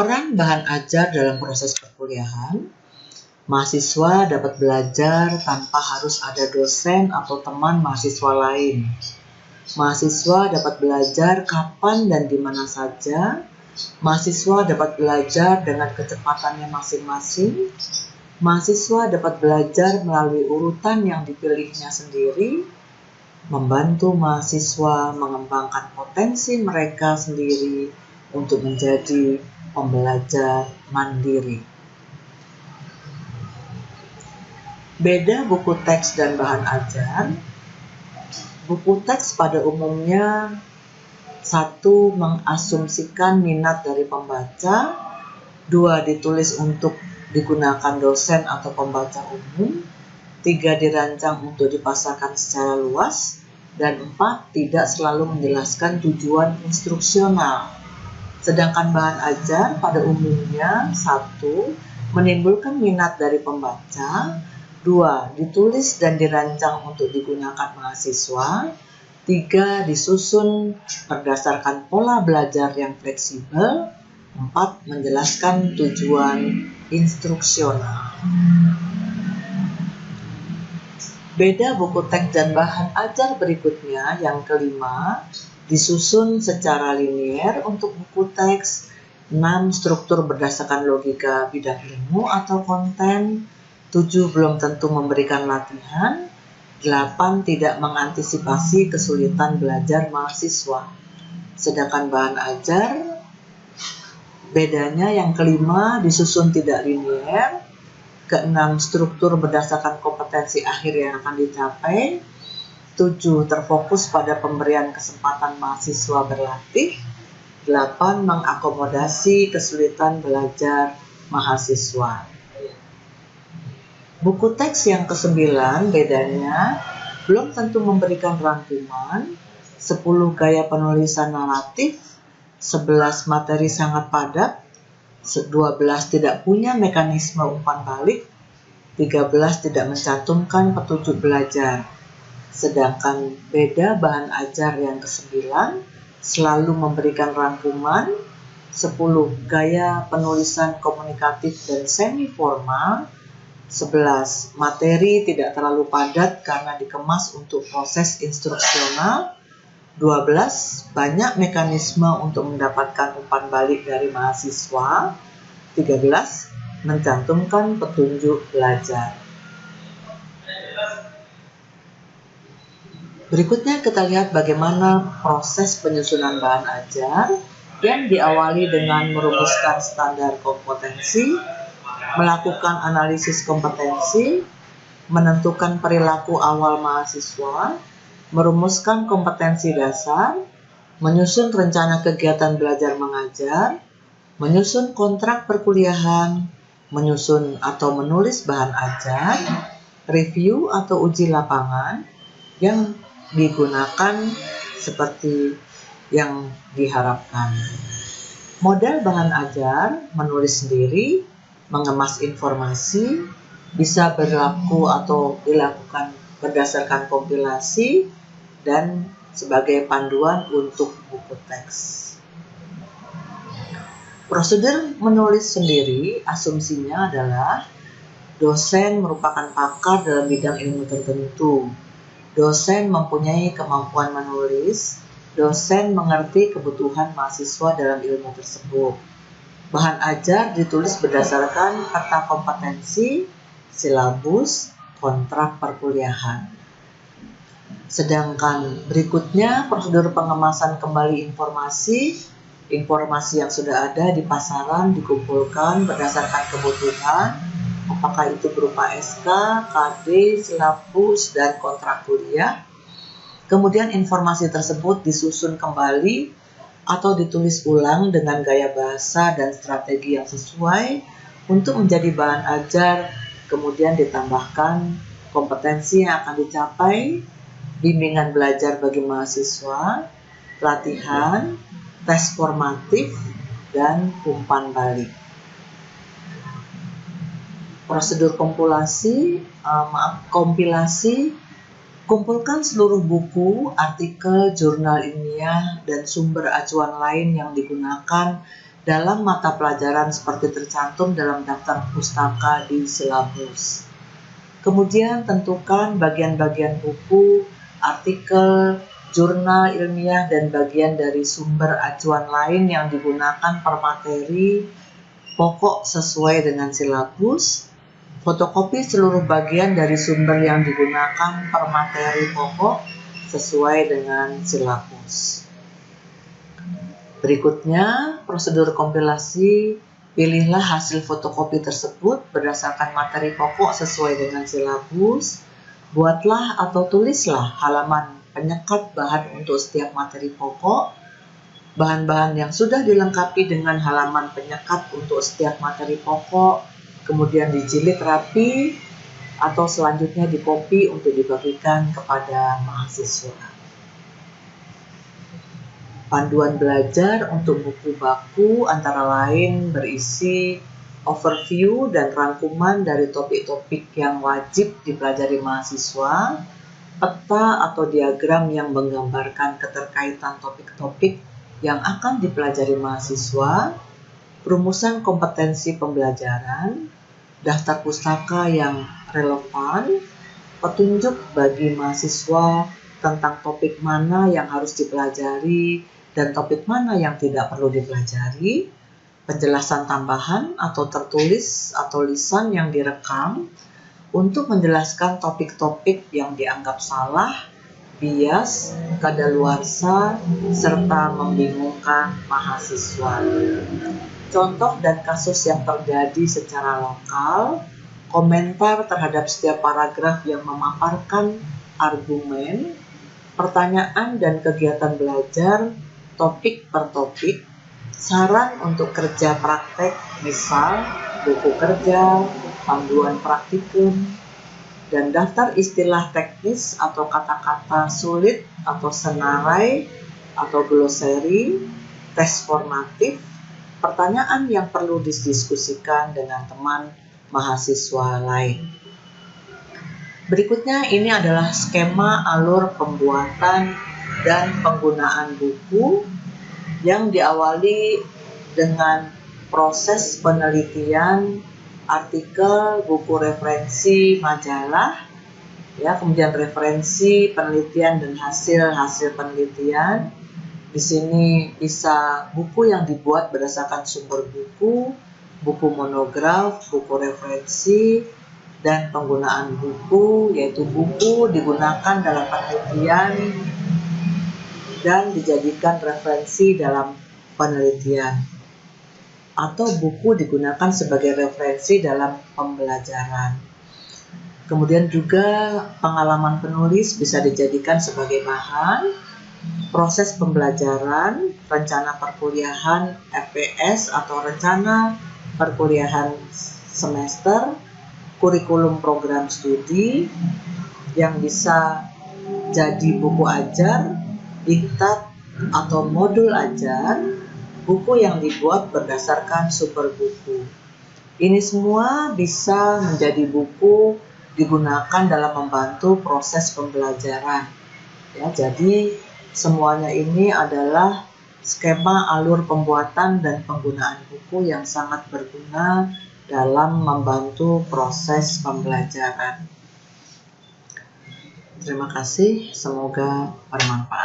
Peran bahan ajar dalam proses perkuliahan. Mahasiswa dapat belajar tanpa harus ada dosen atau teman mahasiswa lain. Mahasiswa dapat belajar kapan dan di mana saja. Mahasiswa dapat belajar dengan kecepatannya masing-masing. Mahasiswa dapat belajar melalui urutan yang dipilihnya sendiri, membantu mahasiswa mengembangkan potensi mereka sendiri untuk menjadi pembelajar mandiri. Beda buku teks dan bahan ajar. Buku teks pada umumnya satu, mengasumsikan minat dari pembaca. Dua, ditulis untuk digunakan dosen atau pembaca umum. Tiga, dirancang untuk dipasarkan secara luas. Dan empat, tidak selalu menjelaskan tujuan instruksional. Sedangkan bahan ajar pada umumnya satu, menimbulkan minat dari pembaca. Dua, ditulis dan dirancang untuk digunakan mahasiswa. Tiga, disusun berdasarkan pola belajar yang fleksibel. Empat, menjelaskan tujuan instruksional. Beda buku teks dan bahan ajar berikutnya, yang kelima, disusun secara linier untuk buku teks. 6, struktur berdasarkan logika bidang ilmu atau konten. 7, belum tentu memberikan latihan. 8, tidak mengantisipasi kesulitan belajar mahasiswa. Sedangkan bahan ajar, bedanya yang kelima, disusun tidak linier. Keenam, struktur berdasarkan kompetensi akhir yang akan dicapai. 7, terfokus pada pemberian kesempatan mahasiswa berlatih. 8, mengakomodasi kesulitan belajar mahasiswa. Buku teks yang ke-9, bedanya belum tentu memberikan rangkuman. 10, gaya penulisan naratif. 11, materi sangat padat. 12, tidak punya mekanisme umpan balik. 13, tidak mencantumkan petunjuk belajar. Sedangkan beda bahan ajar yang ke-9 selalu memberikan rangkuman. 10, gaya penulisan komunikatif dan semi formal. 11, materi tidak terlalu padat karena dikemas untuk proses instruksional. 12, banyak mekanisme untuk mendapatkan umpan balik dari mahasiswa. 13, mencantumkan petunjuk belajar. Berikutnya kita lihat bagaimana proses penyusunan bahan ajar yang diawali dengan merumuskan standar kompetensi, melakukan analisis kompetensi, menentukan perilaku awal mahasiswa, merumuskan kompetensi dasar, menyusun rencana kegiatan belajar mengajar, menyusun kontrak perkuliahan, menyusun atau menulis bahan ajar, review atau uji lapangan yang digunakan seperti yang diharapkan. Model bahan ajar, menulis sendiri, mengemas informasi, bisa berlaku atau dilakukan berdasarkan kompilasi, dan sebagai panduan untuk buku teks. Prosedur menulis sendiri, asumsinya adalah dosen merupakan pakar dalam bidang ilmu tertentu. Dosen mempunyai kemampuan menulis, dosen mengerti kebutuhan mahasiswa dalam ilmu tersebut. Bahan ajar ditulis berdasarkan peta kompetensi, silabus, kontrak perkuliahan. Sedangkan berikutnya prosedur pengemasan kembali informasi yang sudah ada di pasaran dikumpulkan berdasarkan kebutuhan, apakah itu berupa SK, KD, silabus, dan kontrak kuliah. Kemudian informasi tersebut disusun kembali atau ditulis ulang dengan gaya bahasa dan strategi yang sesuai untuk menjadi bahan ajar, kemudian ditambahkan kompetensi yang akan dicapai, bimbingan belajar bagi mahasiswa, latihan, tes formatif, dan umpan balik. Prosedur kompilasi, kumpulkan seluruh buku, artikel, jurnal ilmiah, dan sumber acuan lain yang digunakan dalam mata pelajaran seperti tercantum dalam daftar pustaka di silabus. Kemudian tentukan bagian-bagian buku, artikel, jurnal ilmiah, dan bagian dari sumber acuan lain yang digunakan per materi pokok sesuai dengan silabus. Fotokopi seluruh bagian dari sumber yang digunakan per materi pokok sesuai dengan silabus. Berikutnya, prosedur kompilasi. Pilihlah hasil fotokopi tersebut berdasarkan materi pokok sesuai dengan silabus. Buatlah atau tulislah halaman penyekat bahan untuk setiap materi pokok. Bahan-bahan yang sudah dilengkapi dengan halaman penyekat untuk setiap materi pokok, kemudian dijilid rapi, atau selanjutnya dikopi untuk dibagikan kepada mahasiswa. Panduan belajar untuk buku baku antara lain berisi overview dan rangkuman dari topik-topik yang wajib dipelajari mahasiswa, peta atau diagram yang menggambarkan keterkaitan topik-topik yang akan dipelajari mahasiswa, rumusan kompetensi pembelajaran, daftar pustaka yang relevan, petunjuk bagi mahasiswa tentang topik mana yang harus dipelajari dan topik mana yang tidak perlu dipelajari, penjelasan tambahan atau tertulis atau lisan yang direkam untuk menjelaskan topik-topik yang dianggap salah, bias, kadaluarsa, serta membingungkan mahasiswa. Contoh dan kasus yang terjadi secara lokal, komentar terhadap setiap paragraf yang memaparkan argumen, pertanyaan dan kegiatan belajar, topik per topik, saran untuk kerja praktek, misal buku kerja, panduan praktikum, dan daftar istilah teknis atau kata-kata sulit atau senarai atau glosari, tes formatif, pertanyaan yang perlu didiskusikan dengan teman mahasiswa lain. Berikutnya ini adalah skema alur pembuatan dan penggunaan buku yang diawali dengan proses penelitian, artikel, buku referensi, majalah, ya, kemudian referensi, penelitian dan hasil penelitian. Di sini bisa buku yang dibuat berdasarkan sumber buku, buku monograf, buku referensi, dan penggunaan buku, yaitu buku digunakan dalam penelitian dan dijadikan referensi dalam penelitian, atau buku digunakan sebagai referensi dalam pembelajaran. Kemudian juga pengalaman penulis bisa dijadikan sebagai bahan, proses pembelajaran, rencana perkuliahan FPS atau rencana perkuliahan semester, kurikulum program studi yang bisa jadi buku ajar, diktat atau modul ajar, buku yang dibuat berdasarkan sumber buku. Ini semua bisa menjadi buku digunakan dalam membantu proses pembelajaran. Ya, jadi semuanya ini adalah skema alur pembuatan dan penggunaan buku yang sangat berguna dalam membantu proses pembelajaran. Terima kasih, semoga bermanfaat.